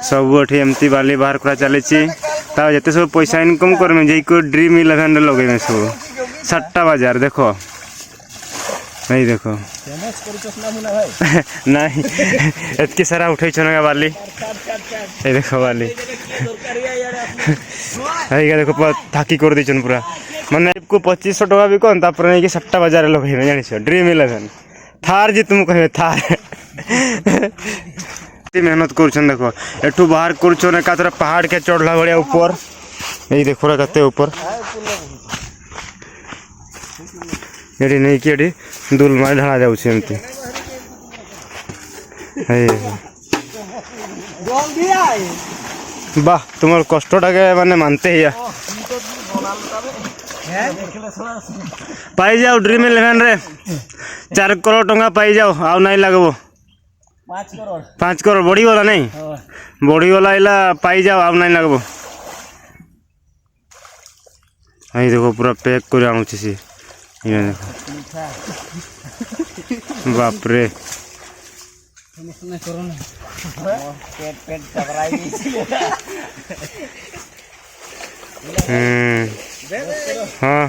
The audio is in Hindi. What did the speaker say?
सब एमती बाली बाहर करा चली जिते सब पैसा इनकम करमे जे ड्रीम 11 लगे सब 7टा बाजार देखो नहीं देखो नहीं एतकी सारा उठे ना बाली देखो बाली देखो थाकी कर दी पूरा मैंने को 2500 टका भी कौन तापर नहीं 7टा बाजार लगे जानी ड्रीम 11 थार जी तुम कहे थार मेहनत कर देखो एठू बाहर कर एकाथर पहाड़ के चढ़ला भाया ऊपर यही देखो कते ऊपर ये नहीं कि दुल मार ढाला जाऊँगी वाह तुम कष्टा के माने मानते ही पाई जाओ ड्रीम 11 रे 4 करोड़ टंका पाई जाओ आउ नहीं लगबो 5 करोड़ बड़ी वाला नहीं बड़ी वाला इला पाई जाओ आउ नहीं लगबो आई देखो पूरा पैक कर आनु सी ये देखो बाप रे हाँ